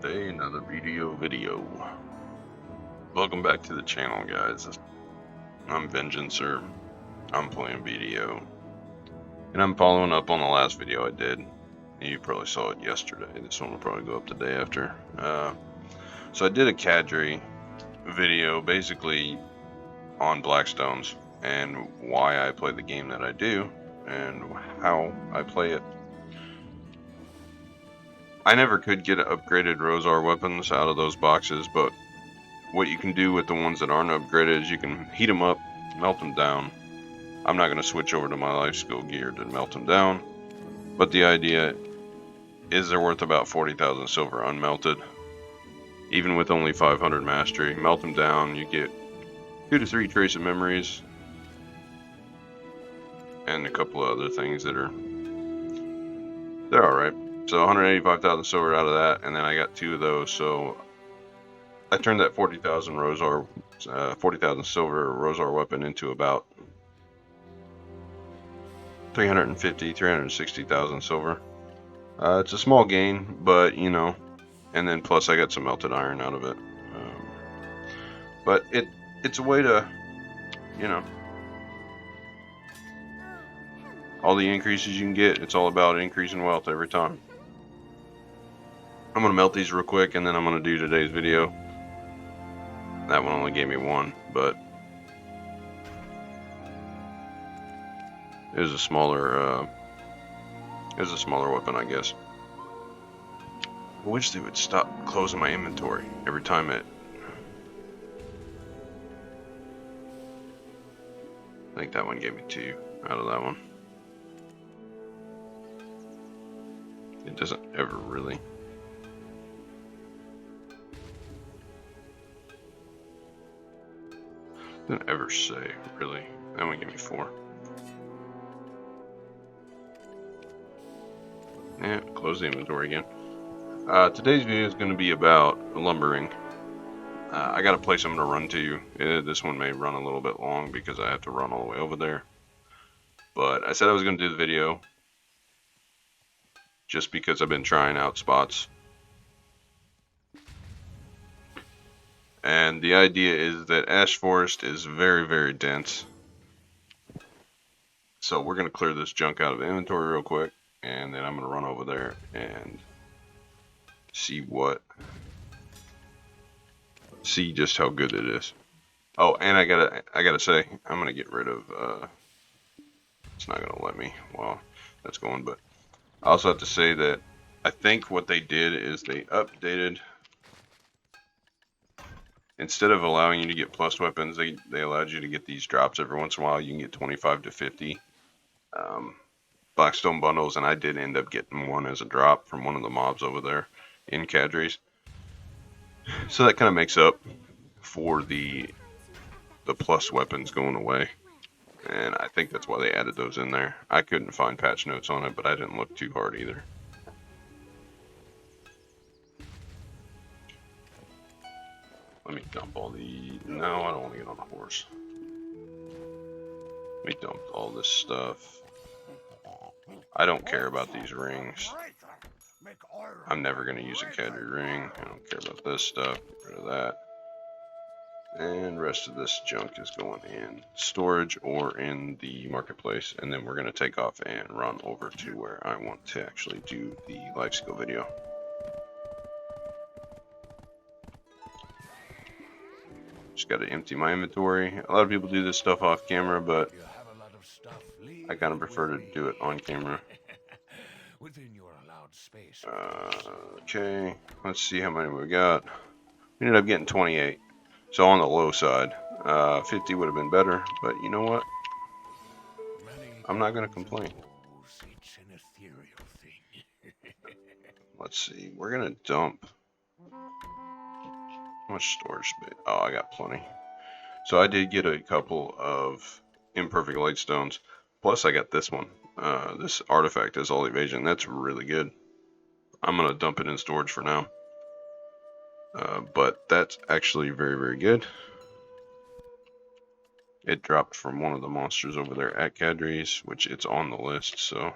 day, another video. Welcome back to the channel, guys. I'm Vengeancer. I'm playing BDO. And I'm following up on the last video I did. You probably saw it yesterday. This one will probably go up the day after. So I did a cadre video basically on Blackstones and why I play the game that I do and how I play it. I never could get upgraded Rosar weapons out of those boxes, but what you can do with the ones that aren't upgraded is you can heat them up, melt them down. I'm not going to switch over to my life skill gear to melt them down, but the idea is they're worth about 40,000 silver unmelted. Even with only 500 mastery, melt them down, you get 2 to 3 trace of memories and a couple of other things that they're alright. So 185,000 silver out of that, and then I got 2 of those, so I turned that 40,000 Rosar, 40,000 silver Rosar weapon into about 360,000 silver. It's a small gain, but you know, and then plus I got some melted iron out of it. But it's a way to, you know, all the increases you can get, it's all about increasing wealth every time. I'm going to melt these real quick and then I'm going to do today's video. That one only gave me 1, but it was a smaller weapon, I guess. I wish they would stop closing my inventory every time I think that one gave me 2 out of that one. It doesn't ever really. Doesn't ever say, really. That one gave me 4. Yeah, close the inventory again. Today's video is going to be about lumbering. I got a place I'm going to run to. This one may run a little bit long because I have to run all the way over there. But I said I was going to do the video just because I've been trying out spots. And the idea is that Ash Forest is very, very dense. So we're going to clear this junk out of the inventory real quick. And then I'm going to run over there and see just how good it is. Oh, and I gotta say, I'm going to get rid of, it's not going to let me while that's going, but I also have to say that I think what they did is they updated. Instead of allowing you to get plus weapons, they allowed you to get these drops every once in a while. You can get 25 to 50 Blackstone bundles, and I did end up getting one as a drop from one of the mobs over there in Cadres. So that kind of makes up for the plus weapons going away. And I think that's why they added those in there. I couldn't find patch notes on it, but I didn't look too hard either. Let me dump all the... No, I don't want to get on a horse. Let me dump all this stuff. I don't care about these rings. I'm never going to use a cadre ring. I don't care about this stuff. Get rid of that. And the rest of this junk is going in storage or in the marketplace. And then we're going to take off and run over to where I want to actually do the life skill video. Just got to empty my inventory. A lot of people do this stuff off camera, but I kind of prefer to do it on camera. Okay, let's see how many we got. We ended up getting 28, so on the low side. 50 would have been better, but you know what? I'm not going to complain. Let's see, we're going to dump. How much storage space? Oh, I got plenty. So I did get a couple of imperfect light stones. Plus I got this one. This artifact has all evasion. That's really good. I'm going to dump it in storage for now. But that's actually very, very good. It dropped from one of the monsters over there at Cadres, which it's on the list, so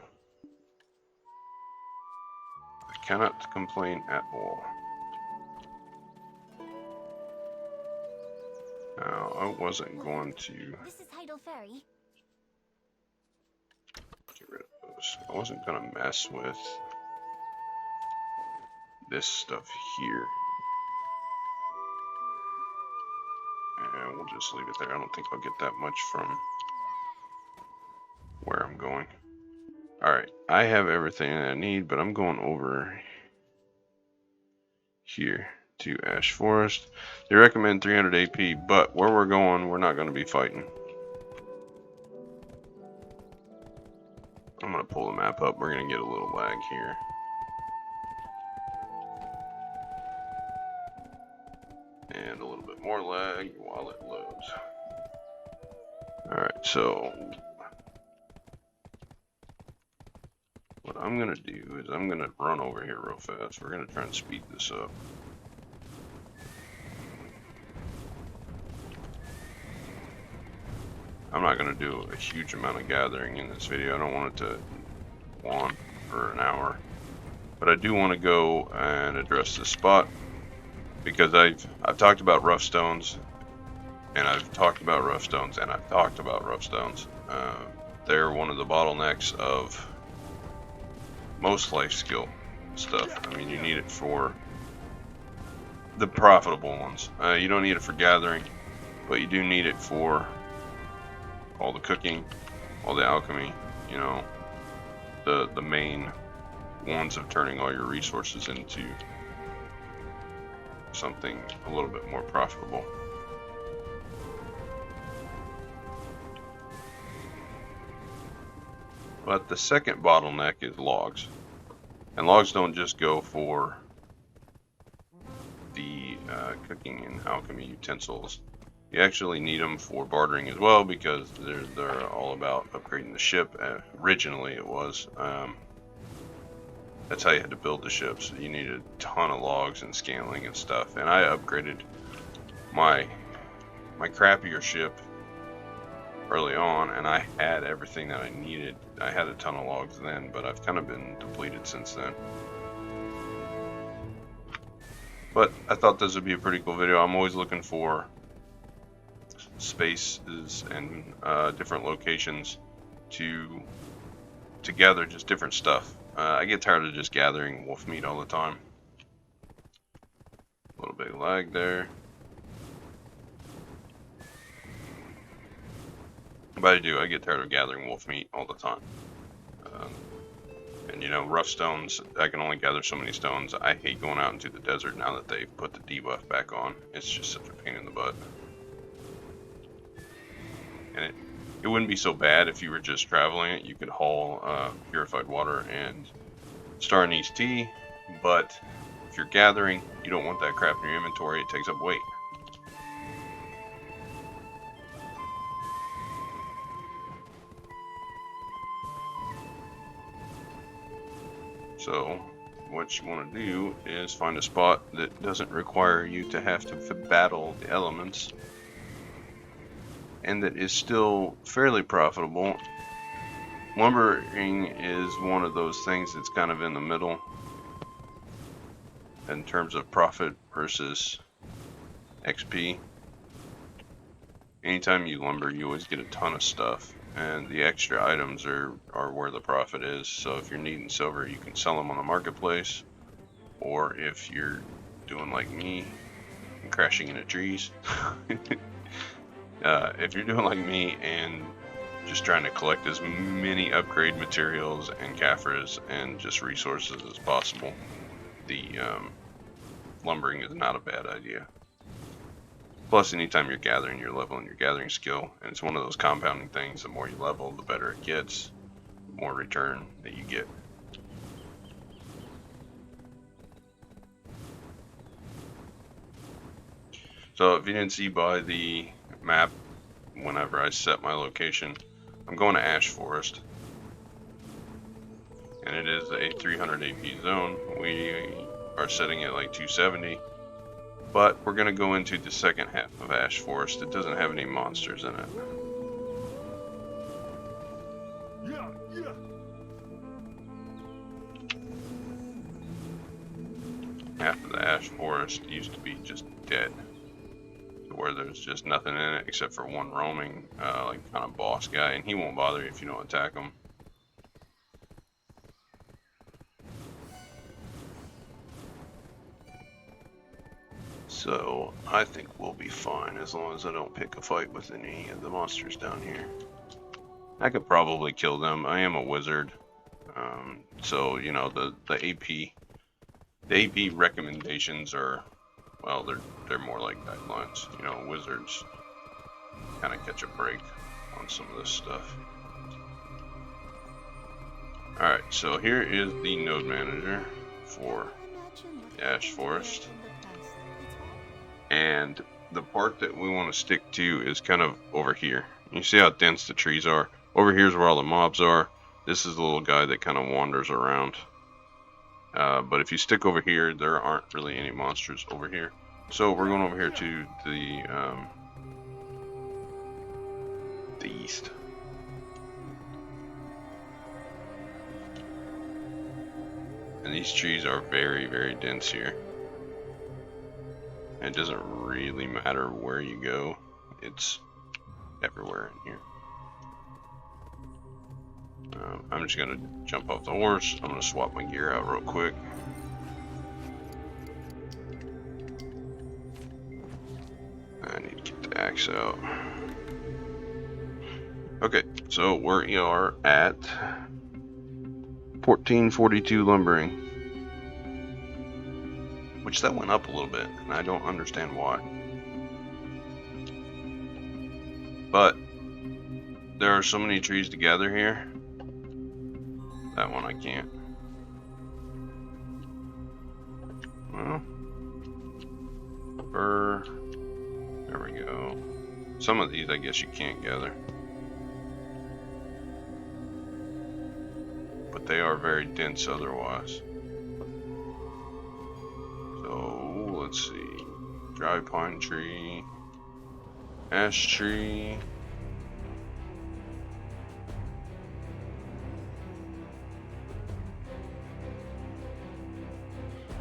I cannot complain at all. Now, I wasn't going to This is Heidel Ferry. get rid of those. I wasn't going to mess with this stuff here. And we'll just leave it there. I don't think I'll get that much from where I'm going. Alright, I have everything I need, but I'm going over here to Ash Forest. They recommend 300 AP, but where we're going, we're not going to be fighting. I'm going to pull the map up. We're going to get a little lag here. And a little bit more lag while it loads. Alright, so what I'm going to do is I'm going to run over here real fast. We're going to try and speed this up. I'm not going to do a huge amount of gathering in this video. I don't want it to go on for an hour. But I do want to go and address this spot because I've talked about rough stones, and I've talked about rough stones, and I've talked about rough stones. They're one of the bottlenecks of most life skill stuff. I mean, you need it for the profitable ones. You don't need it for gathering, but you do need it for all the cooking, all the alchemy, you know, the main ones of turning all your resources into something a little bit more profitable. But the second bottleneck is logs. And logs don't just go for the cooking and alchemy utensils. You actually need them for bartering as well because they're all about upgrading the ship. Originally it was. That's how you had to build the ships. You needed a ton of logs and scaling and stuff. And I upgraded my crappier ship early on, and I had everything that I needed. I had a ton of logs then, but I've kind of been depleted since then. But I thought this would be a pretty cool video. I'm always looking for spaces and different locations to gather just different stuff. I get tired of just gathering wolf meat all the time. A little bit of lag there. But I get tired of gathering wolf meat all the time. And you know, rough stones, I can only gather so many stones. I hate going out into the desert now that they've put the debuff back on. It's just such a pain in the butt. And it wouldn't be so bad if you were just traveling it. You could haul purified water and star anise tea, but if you're gathering, you don't want that crap in your inventory. It takes up weight. So what you want to do is find a spot that doesn't require you to have to battle the elements and that is still fairly profitable. Lumbering is one of those things that's kind of in the middle in terms of profit versus XP. Anytime you lumber, you always get a ton of stuff, and the extra items are where the profit is. So if you're needing silver, you can sell them on the marketplace, or if you're doing like me and crashing into trees, if you're doing like me and just trying to collect as many upgrade materials and Caphras and just resources as possible, the lumbering is not a bad idea. Plus, anytime you're gathering, you're leveling your gathering skill, and it's one of those compounding things. The more you level, the better it gets, the more return that you get. So if you didn't see by the map, whenever I set my location, I'm going to Ash Forest, and it is a 300 AP zone. We are setting it like 270. But we're going to go into the second half of Ash Forest. It doesn't have any monsters in it. Half of the Ash Forest used to be just dead. So where there's just nothing in it except for one roaming, like kind of boss guy, and he won't bother you if you don't attack him. So I think we'll be fine as long as I don't pick a fight with any of the monsters down here. I could probably kill them. I am a wizard, so you know the AP recommendations are, well, they're more like guidelines. You know, wizards kind of catch a break on some of this stuff. All right, so here is the node manager for Ash Forest. And the part that we want to stick to is kind of over here. You see how dense the trees are? Over here is where all the mobs are. This is the little guy that kind of wanders around. But if you stick over here, there aren't really any monsters over here. So we're going over here to the east. And these trees are very, very dense here. It doesn't really matter where you go, it's everywhere in here. I'm just gonna jump off the horse. I'm gonna swap my gear out real quick. I need to get the axe out. Okay, so we are at 1442 lumbering. Which that went up a little bit, and I don't understand why. But there are so many trees to gather here. That one I can't. Well, fir. There we go. Some of these I guess you can't gather. But they are very dense otherwise. So let's see, dry pine tree, ash tree,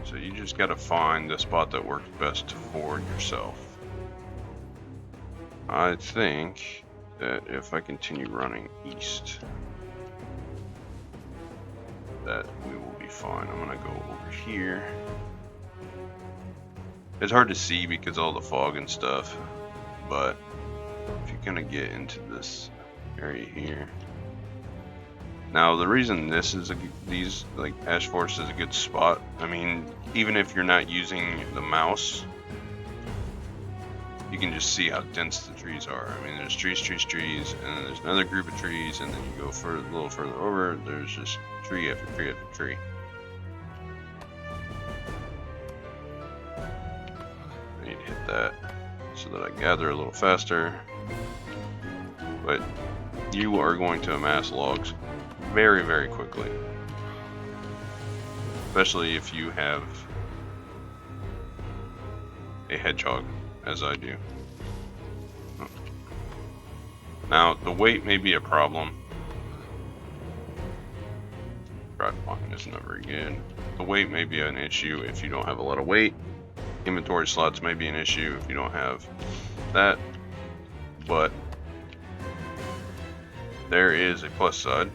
so you just got to find the spot that works best for yourself. I think that if I continue running east, that we will be fine. I'm gonna go over here. It's hard to see because of all the fog and stuff, but if you're gonna get into this area here. Now the reason this is these like Ash Forest is a good spot, I mean, even if you're not using the mouse, you can just see how dense the trees are. I mean, there's trees, and then there's another group of trees, and then you go a little further over, there's just tree after tree after tree. Hit that so that I gather a little faster, but you are going to amass logs very, very quickly, especially if you have a hedgehog, as I do. Now the weight may be a problem. Drive pine is not very good. The weight may be an issue if you don't have a lot of weight. Inventory slots may be an issue if you don't have that, but there is a plus side.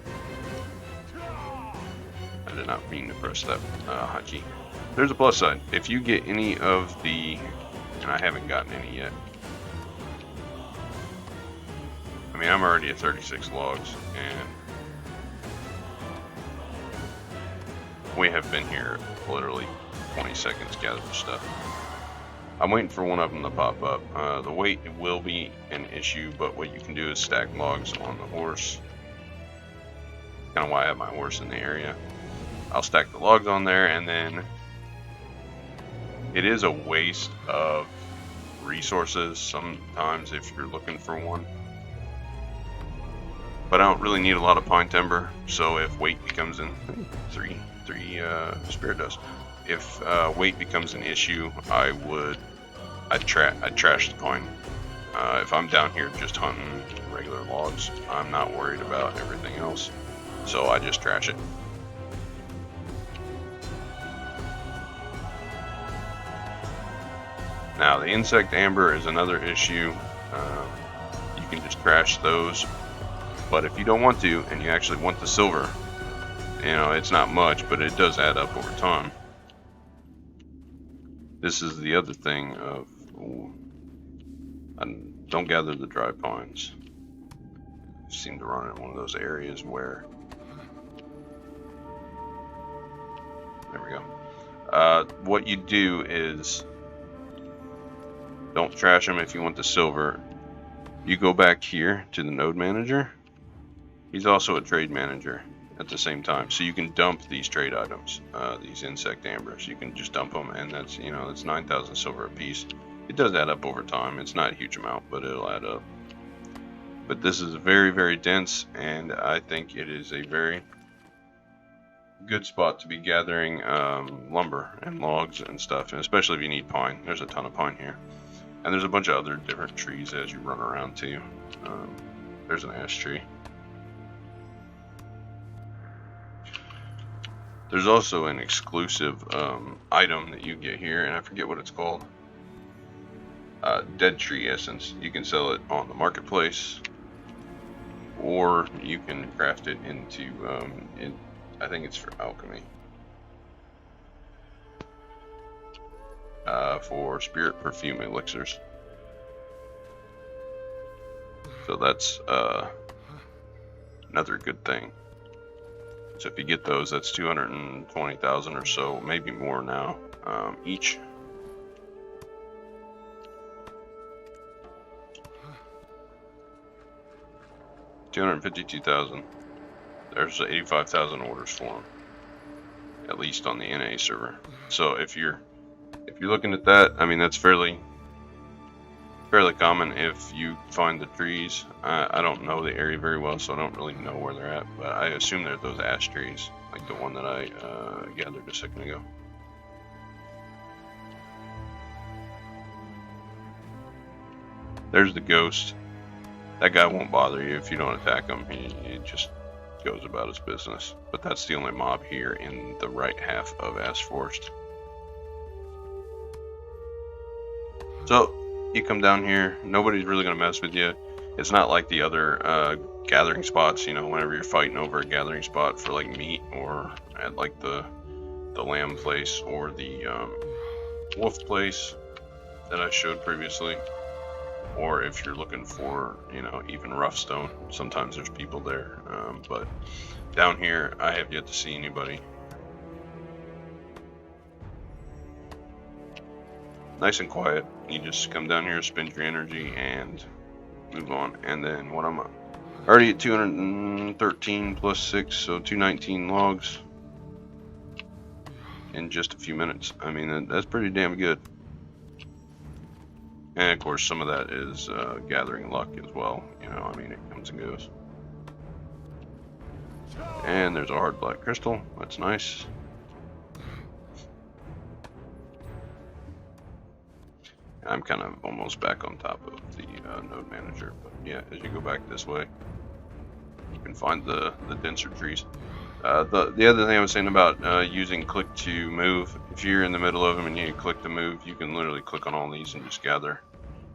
I did not mean to press that hotkey. There's a plus side. If you get any of the, and I haven't gotten any yet. I mean, I'm already at 36 logs, and we have been here literally 20 seconds gathering stuff. I'm waiting for one of them to pop up. The weight will be an issue, but what you can do is stack logs on the horse. Kind of why I have my horse in the area. I'll stack the logs on there, and then it is a waste of resources sometimes if you're looking for one. But I don't really need a lot of pine timber, so if weight becomes an three spirit dust. If weight becomes an issue, I'd trash the pine. If I'm down here just hunting regular logs, I'm not worried about everything else, so I just trash it. Now the insect amber is another issue. You can just trash those, but if you don't want to and you actually want the silver, you know, it's not much, but it does add up over time. This is the other thing of, don't gather the dry pines. I seem to run in one of those areas where, there we go. What you do is, don't trash them if you want the silver. You go back here to the node manager. He's also a trade manager at the same time, so you can dump these trade items, these insect ambers. You can just dump them, and that's, you know, it's 9,000 silver a piece. It does add up over time. It's not a huge amount, but it'll add up. But this is very, very dense, and I think it is a very good spot to be gathering lumber and logs and stuff, and especially if you need pine. There's a ton of pine here. And there's a bunch of other different trees as you run around too. There's an ash tree. There's also an exclusive item that you get here, and I forget what it's called. Dead tree essence. You can sell it on the marketplace, or you can craft it into, I think it's for alchemy. For spirit perfume elixirs. So that's another good thing. So if you get those, that's 220,000 or so, maybe more now, each. $252,000. There's 85,000 orders for them, at least on the NA server. So if you're looking at that, I mean, that's fairly common if you find the trees. I don't know the area very well, so I don't really know where they're at, but I assume they're those ash trees, like the one that I gathered a second ago. There's the ghost. That guy won't bother you if you don't attack him. He just goes about his business. But that's the only mob here in the right half of Ash Forest. So you come down here, nobody's really going to mess with you. It's not like the other gathering spots, you know, whenever you're fighting over a gathering spot for like meat, or at like the lamb place or the wolf place that I showed previously. Or if you're looking for, you know, even rough stone, sometimes there's people there. But down here, I have yet to see anybody. Nice and quiet. You just come down here, spend your energy, and move on. And then what I'm already at 213 plus 6, so 219 logs in just a few minutes. I mean, that's pretty damn good. And of course, some of that is gathering luck as well. You know, I mean, it comes and goes. And there's a hard black crystal. That's nice. I'm kind of almost back on top of the node manager, but yeah, as you go back this way, you can find the denser trees. The other thing I was saying about using click to move, if you're in the middle of them and you click to move, you can literally click on all these and just gather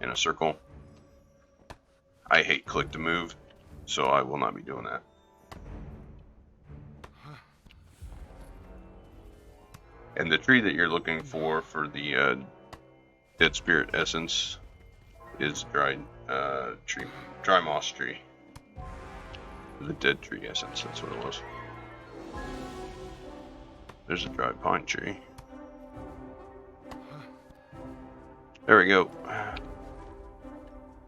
in a circle. I hate click to move, so I will not be doing that. And the tree that you're looking for the dead spirit essence is dry moss tree. The dead tree essence, that's what it was. There's a dry pine tree. There we go.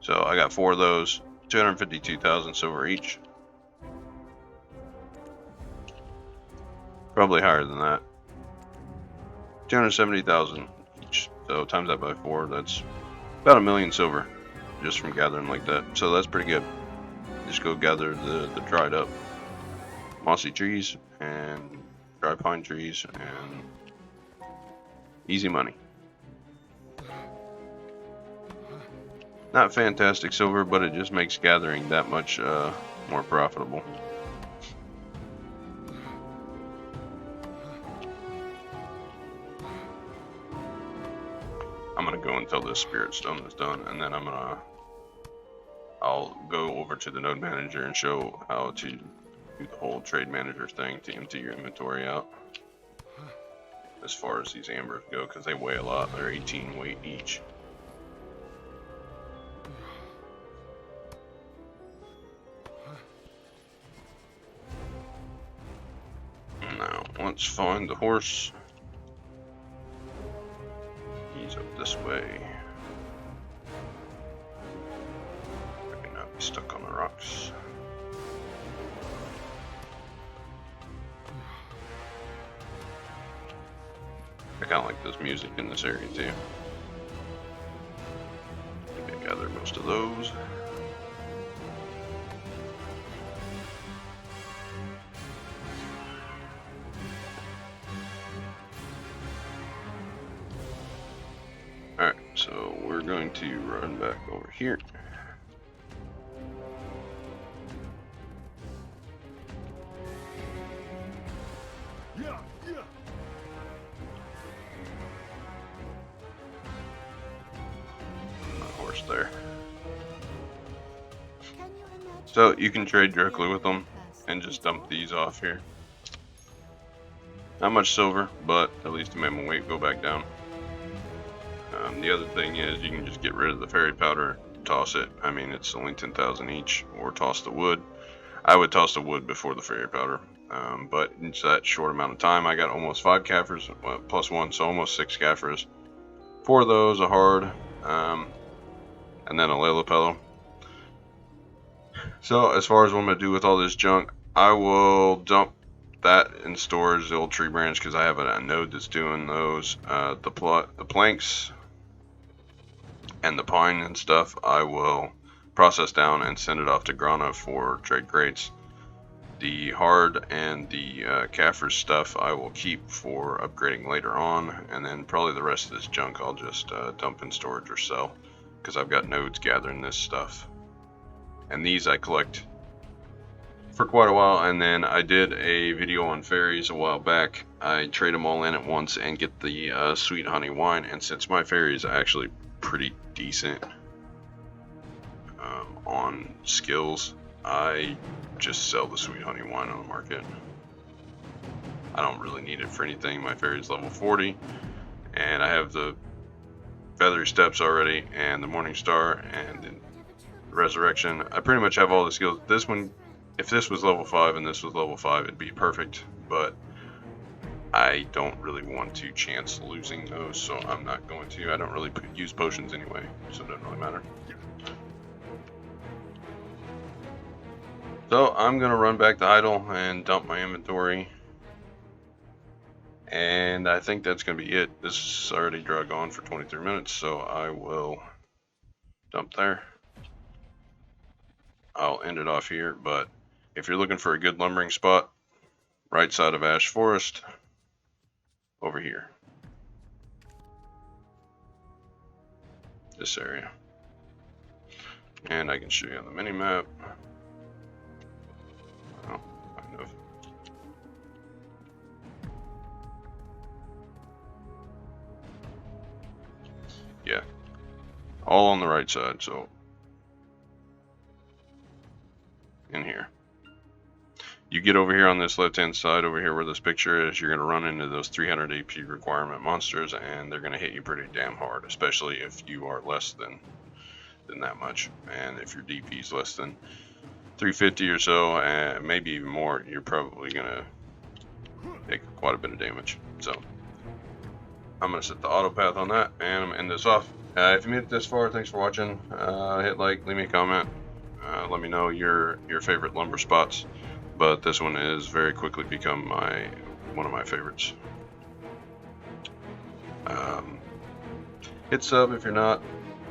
So I got 4 of those, 252,000 silver each. Probably higher than that. 270,000 each. So times that by 4, that's about 1 million silver just from gathering like that. So that's pretty good. Just go gather the dried up mossy trees and dry pine trees, and easy money. Not fantastic silver, but it just makes gathering that much more profitable. I'm gonna go until this spirit stone is done, and then I'll go over to the node manager and show how to do the whole trade manager thing to empty your inventory out. As far as these ambers go, because they weigh a lot. They're 18 weight each. Now, let's find the horse. He's up this way. I cannot be stuck on the rocks. I kind of like this music in this area too. Maybe I gather most of those. Alright, so we're going to run back over here. There. So you can trade directly with them and just dump these off here. Not much silver, but at least it made my weight go back down. The other thing is you can just get rid of the fairy powder, toss it. I mean, it's only 10,000 each, or toss the wood. I would toss the wood before the fairy powder, but in that short amount of time I got almost 5 Caphras, plus 1, so almost 6 Caphras. 4 of those, a hard, and then a Lelapello. So as far as what I'm going to do with all this junk, I will dump that in storage, the old tree branch, because I have a node that's doing those. The planks and the pine and stuff I will process down and send it off to Grana for trade crates. The hard and the Caphras stuff I will keep for upgrading later on, and then probably the rest of this junk I'll just dump in storage or sell, because I've got nodes gathering this stuff. And these I collect for quite a while, and then I did a video on fairies a while back. I trade them all in at once and get the sweet honey wine, and since my fairy is actually pretty decent on skills, I just sell the sweet honey wine on the market. I don't really need it for anything. My fairy's level 40, and I have the feathery steps already, and the morning star, and the resurrection. I pretty much have all the skills. This one, if this was level 5 and this was level 5, it'd be perfect, but I don't really want to chance losing those, so I'm not going to. I don't really use potions anyway, so it doesn't really matter. So I'm going to run back to idle and dump my inventory, and I think that's going to be it. This is already drug on for 23 minutes, so I will dump there. I'll end it off here, but if you're looking for a good lumbering spot, right side of Ash Forest, over here. This area. And I can show you on the mini map. Oh, kind of. Yeah. All on the right side, so in here. You get over here on this left hand side, over here where this picture is, you're going to run into those 300 AP requirement monsters, and they're going to hit you pretty damn hard, especially if you are less than that much. And if your DP is less than 350 or so, and maybe even more, you're probably going to take quite a bit of damage. So I'm going to set the auto path on that, and I'm going to end this off. If you made it this far, thanks for watching. Hit like, leave me a comment. Let me know your favorite lumber spots. But this one is very quickly become one of my favorites. Hit sub if you're not.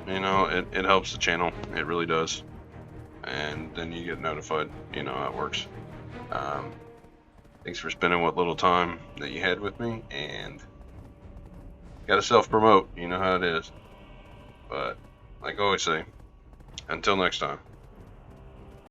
You know, it helps the channel. It really does. And then you get notified. You know how it works. Thanks for spending what little time that you had with me. And gotta self-promote. You know how it is. But like I always say, until next time.